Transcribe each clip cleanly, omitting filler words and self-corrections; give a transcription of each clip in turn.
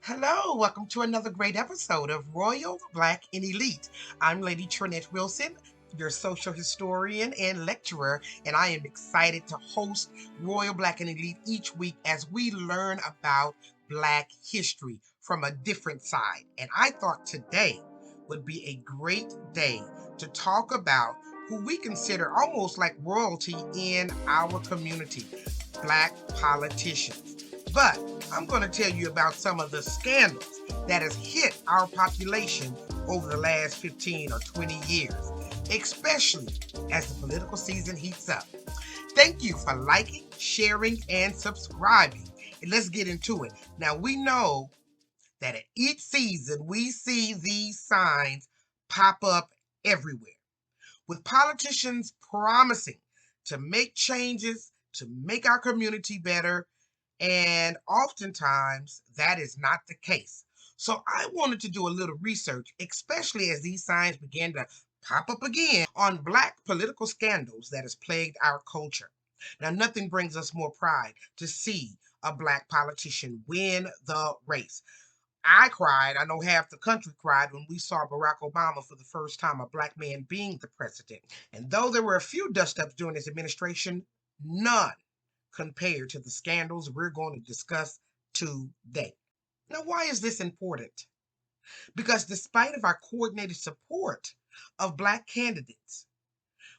Hello, welcome to another great episode of Royal Black and Elite. I'm Lady Trinette Wilson, your social historian and lecturer, and I am excited to host Royal Black and Elite each week as we learn about Black history from a different side. And I thought today would be a great day to talk about who we consider almost like royalty in our community, Black politicians. But I'm going to tell you about some of the scandals that has hit our population over the last 15 or 20 years, especially as the political season heats up. Thank you for liking, sharing, and subscribing. And let's get into it. Now, we know that at each season we see these signs pop up everywhere, with politicians promising to make changes, to make our community better, and oftentimes that is not the case. So I wanted to do a little research, especially as these signs began to pop up again on Black political scandals that has plagued our culture. Now, nothing brings us more pride to see a Black politician win the race. I cried. I know half the country cried when we saw Barack Obama for the first time, a Black man being the president. And though there were a few dust ups during his administration, none compared to the scandals we're going to discuss today. Now, why is this important? Because despite of our coordinated support of Black candidates,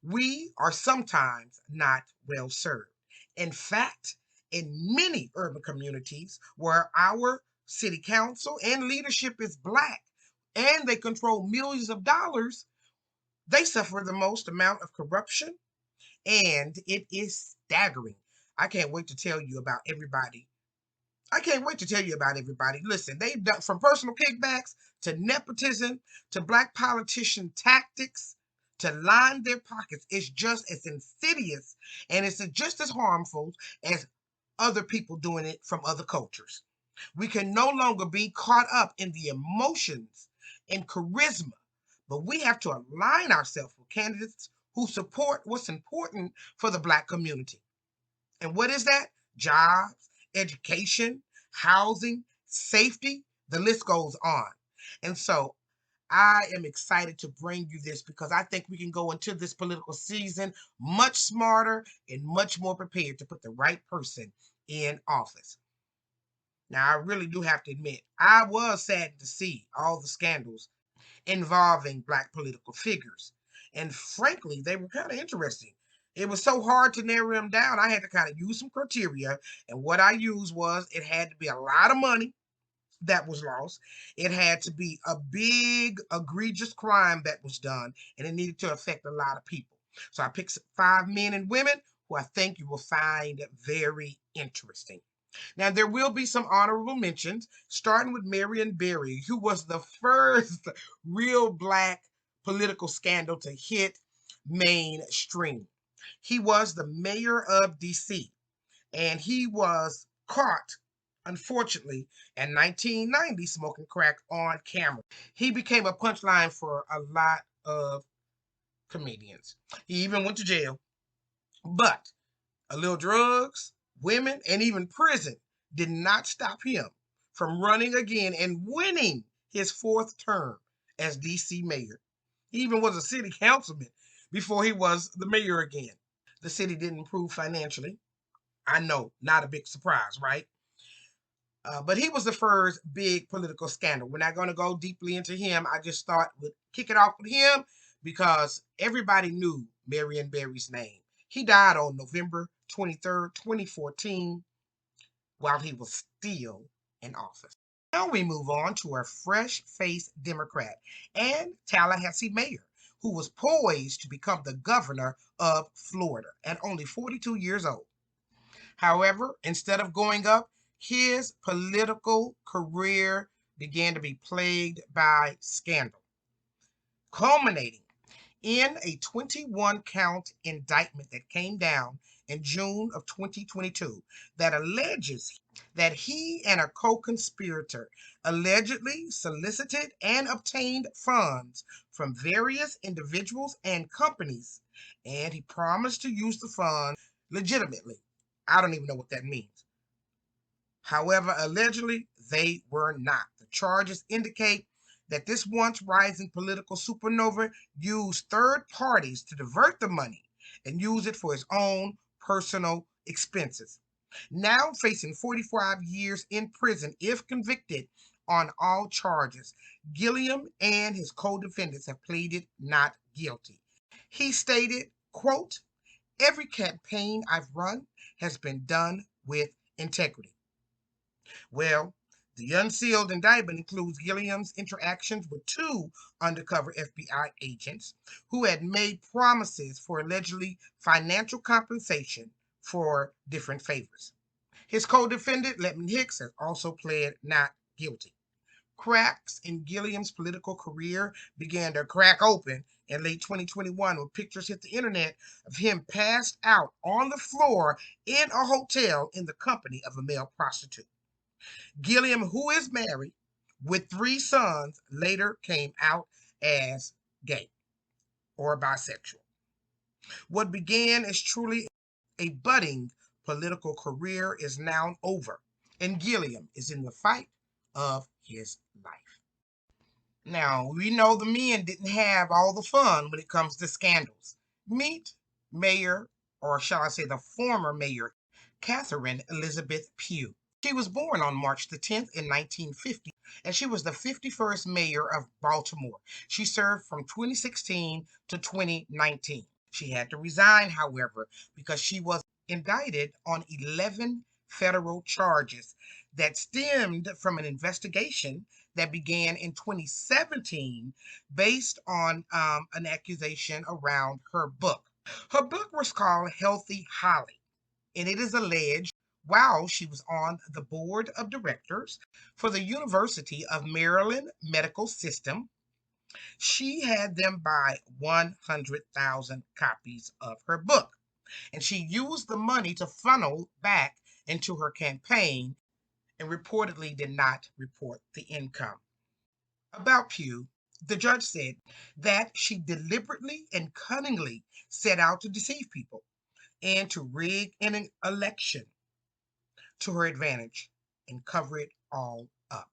we are sometimes not well served. In fact, in many urban communities where our city council and leadership is Black and they control millions of dollars, they suffer the most amount of corruption, and it is staggering. I can't wait to tell you about everybody. I can't wait to tell you about everybody. Listen, they've done from personal kickbacks to nepotism to Black politician tactics to line their pockets. It's just as insidious and it's just as harmful as other people doing it from other cultures. We can no longer be caught up in the emotions and charisma, but we have to align ourselves with candidates who support what's important for the Black community. And what is that? Jobs, education, housing, safety, the list goes on. And so I am excited to bring you this because I think we can go into this political season much smarter and much more prepared to put the right person in office. Now, I really do have to admit, I was saddened to see all the scandals involving Black political figures. And frankly, they were kind of interesting. It was so hard to narrow them down. I had to kind of use some criteria. And what I used was it had to be a lot of money that was lost. It had to be a big, egregious crime that was done. And it needed to affect a lot of people. So I picked 5 men and women who I think you will find very interesting. Now, there will be some honorable mentions, starting with Marion Barry, who was the first real Black political scandal to hit mainstream. He was the mayor of DC, and he was caught, unfortunately, in 1990 smoking crack on camera. He became a punchline for a lot of comedians. He even went to jail, but a little drugs, women, and even prison did not stop him from running again and winning his fourth term as DC mayor. He even was a city councilman before he was the mayor again. The city didn't improve financially. I know, not a big surprise, right? But he was the first big political scandal. We're not going to go deeply into him. I just thought we'd kick it off with him because everybody knew Marion Barry's name. He died on November 23rd, 2014, while he was still in office. Now we move on to a fresh faced Democrat and Tallahassee mayor who was poised to become the governor of Florida at only 42 years old. However, instead of going up, his political career began to be plagued by scandal, culminating in a 21 count indictment that came down in June of 2022 that alleges that he and a co conspirator allegedly solicited and obtained funds from various individuals and companies, and he promised to use the funds legitimately. I don't even know what that means. However, allegedly, they were not. The charges indicate that this once rising political supernova used third parties to divert the money and use it for his own personal expenses. Now facing 45 years in prison if convicted on all charges, Gilliam and his co-defendants have pleaded not guilty. He stated, quote, "Every campaign I've run has been done with integrity." Well, the unsealed indictment includes Gilliam's interactions with two undercover FBI agents who had made promises for allegedly financial compensation for different favors. His co-defendant, Letman Hicks, has also pled not guilty. Cracks in Gilliam's political career began to crack open in late 2021 when pictures hit the internet of him passed out on the floor in a hotel in the company of a male prostitute. Gilliam, who is married with three sons, later came out as gay or bisexual. What began as truly a budding political career is now over, and Gilliam is in the fight of his life. Now, we know the men didn't have all the fun when it comes to scandals. Meet Mayor, or shall I say the former Mayor, Catherine Elizabeth Pugh. She was born on March the 10th in 1950, and she was the 51st mayor of Baltimore. She served from 2016 to 2019. She had to resign, however, because she was indicted on 11 federal charges that stemmed from an investigation that began in 2017 based on an accusation around her book. Her book was called Healthy Holly, and it is alleged while she was on the board of directors for the University of Maryland Medical System, she had them buy 100,000 copies of her book. And she used the money to funnel back into her campaign and reportedly did not report the income. About Pugh, the judge said that she deliberately and cunningly set out to deceive people and to rig an election to her advantage and cover it all up.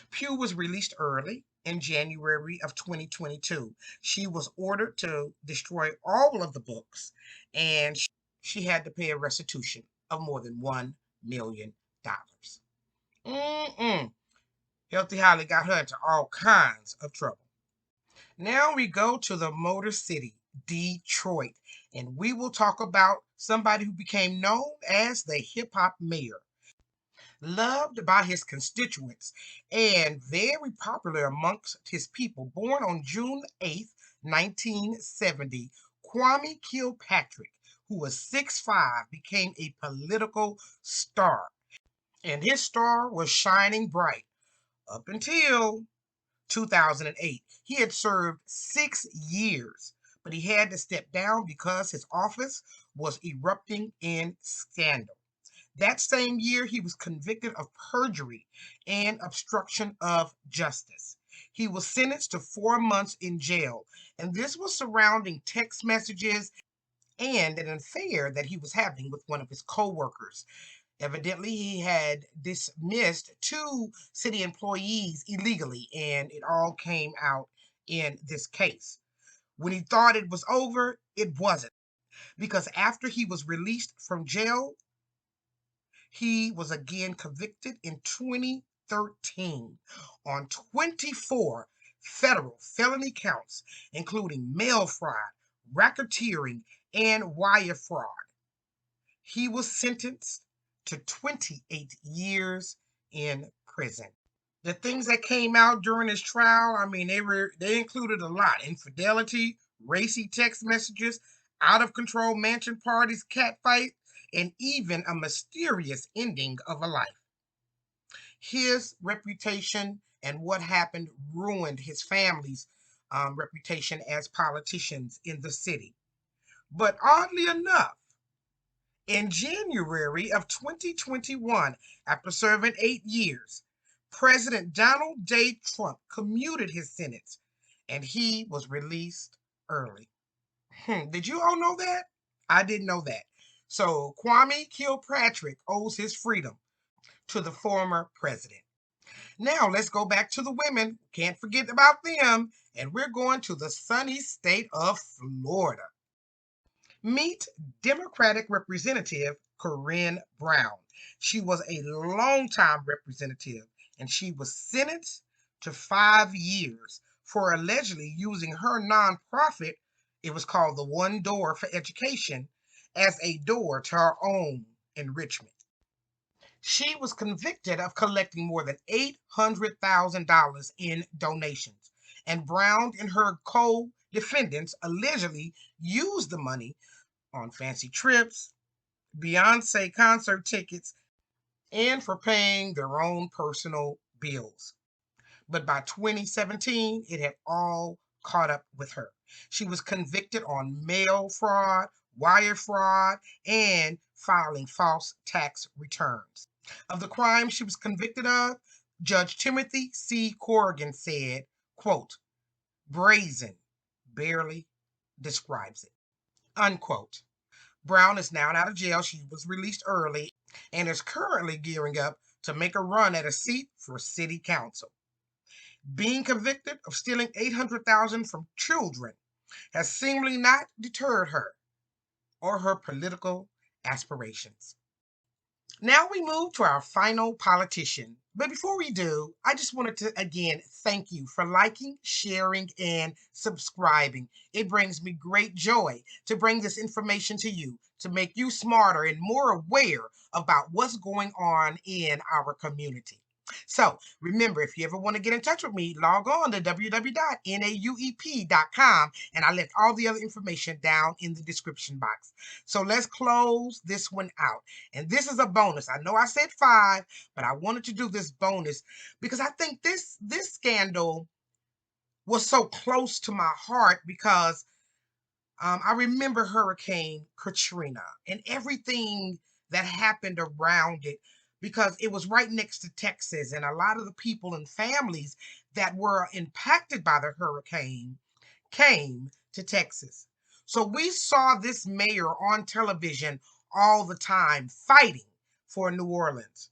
Pugh was released early in January of 2022. She was ordered to destroy all of the books and she had to pay a restitution of more than $1 million. Mm-mm. Healthy Holly got her into all kinds of trouble. Now we go to the Motor City, Detroit, and we will talk about somebody who became known as the hip hop mayor. Loved by his constituents and very popular amongst his people. Born on June 8th, 1970, Kwame Kilpatrick, who was 6'5", became a political star. And his star was shining bright up until 2008. He had served 6 years, but he had to step down because his office was erupting in scandal. That same year, he was convicted of perjury and obstruction of justice. He was sentenced to 4 months in jail, and this was surrounding text messages and an affair that he was having with one of his co-workers. Evidently, he had dismissed two city employees illegally, and it all came out in this case. When he thought it was over, it wasn't, because after he was released from jail, he was again convicted in 2013 on 24 federal felony counts, including mail fraud, racketeering, and wire fraud. He was sentenced to 28 years in prison. The things that came out during his trial, I mean, they included a lot: infidelity, racy text messages, out of control mansion parties, catfight, and even a mysterious ending of a life. His reputation and what happened ruined his family's reputation as politicians in the city. But oddly enough, in January of 2021, after serving 8 years, President Donald J. Trump commuted his sentence and he was released early. Did you all know that? I didn't know that. So Kwame Kilpatrick owes his freedom to the former president. Now let's go back to the women. Can't forget about them. And we're going to the sunny state of Florida. Meet Democratic Representative Corinne Brown. She was a longtime representative and she was sentenced to 5 years for allegedly using her nonprofit, it was called the One Door for Education, as a door to her own enrichment. She was convicted of collecting more than $800,000 in donations, and Brown and her co defendants allegedly used the money on fancy trips, Beyonce concert tickets, and for paying their own personal bills. But by 2017, it had all caught up with her. She was convicted on mail fraud, wire fraud, and filing false tax returns. Of the crime she was convicted of, Judge Timothy C. Corrigan said, quote, brazen barely describes it, unquote. Brown is now out of jail. She was released early and is currently gearing up to make a run at a seat for city council. Being convicted of stealing $800,000 from children has seemingly not deterred her or her political aspirations. Now we move to our final politician. But before we do, I just wanted to again thank you for liking, sharing, and subscribing. It brings me great joy to bring this information to you to make you smarter and more aware about what's going on in our community. So remember, if you ever want to get in touch with me, log on to www.nauep.com and I left all the other information down in the description box. So let's close this one out. And this is a bonus. I know I said 5, but I wanted to do this bonus because I think this scandal was so close to my heart because I remember Hurricane Katrina and everything that happened around it because it was right next to Texas, and a lot of the people and families that were impacted by the hurricane came to Texas. So we saw this mayor on television all the time fighting for New Orleans.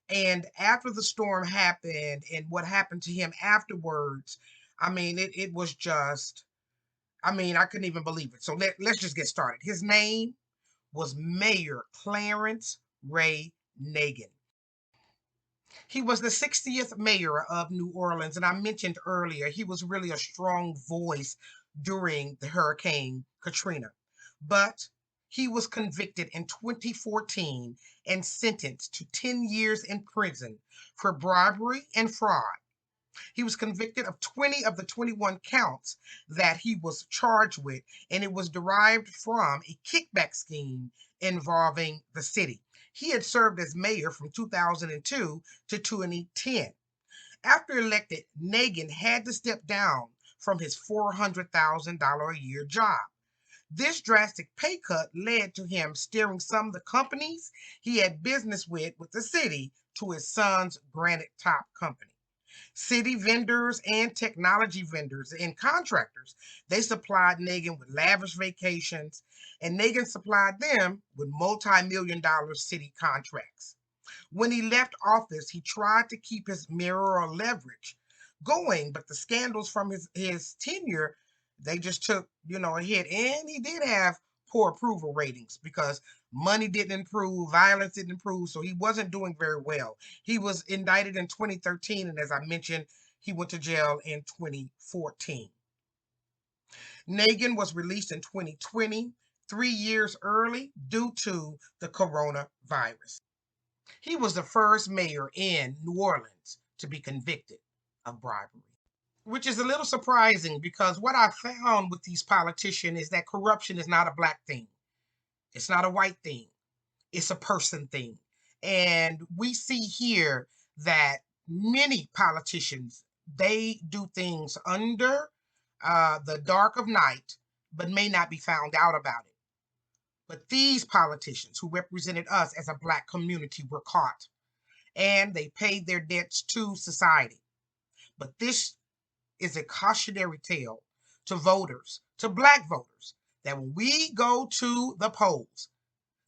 And after the storm happened and what happened to him afterwards, I mean, it was just, I mean, I couldn't even believe it. So let's just get started. His name was Mayor Clarence Ray Nagin. He was the 60th mayor of New Orleans, and I mentioned earlier he was really a strong voice during the Hurricane Katrina. But he was convicted in 2014 and sentenced to 10 years in prison for bribery and fraud. He was convicted of 20 of the 21 counts that he was charged with, and it was derived from a kickback scheme involving the city. He had served as mayor from 2002 to 2010. After elected, Nagin had to step down from his $400,000 a year job. This drastic pay cut led to him steering some of the companies he had business with the city to his son's Granite Top company. City vendors and technology vendors and contractors, they supplied Nagin with lavish vacations, and Nagin supplied them with multi-million dollar city contracts. When he left office, he tried to keep his mayoral leverage going, but the scandals from his tenure, they just took, a hit. And he did have poor approval ratings because money didn't improve, violence didn't improve, so he wasn't doing very well. He was indicted in 2013, and as I mentioned, he went to jail in 2014. Nagin was released in 2020, 3 years early due to the coronavirus. He was the first mayor in New Orleans to be convicted of bribery, which is a little surprising because what I found with these politicians is that corruption is not a black thing. It's not a white thing. It's a person thing. And we see here that many politicians, they do things under the dark of night, but may not be found out about it. But these politicians who represented us as a black community were caught and they paid their debts to society. But this is a cautionary tale to voters, to black voters, that when we go to the polls,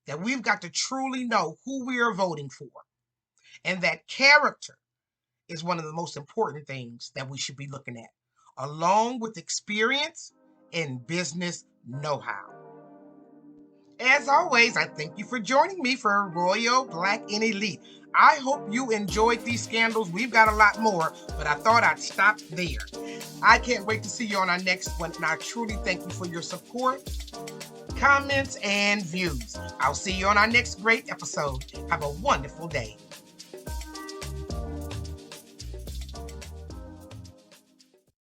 that we've got to truly know who we are voting for. and that character is one of the most important things that we should be looking at, along with experience and business know-how. As always, I thank you for joining me for Royal Black and Elite. I hope you enjoyed these scandals. We've got a lot more, but I thought I'd stop there. I can't wait to see you on our next one, and I truly thank you for your support, comments, and views. I'll see you on our next great episode. Have a wonderful day.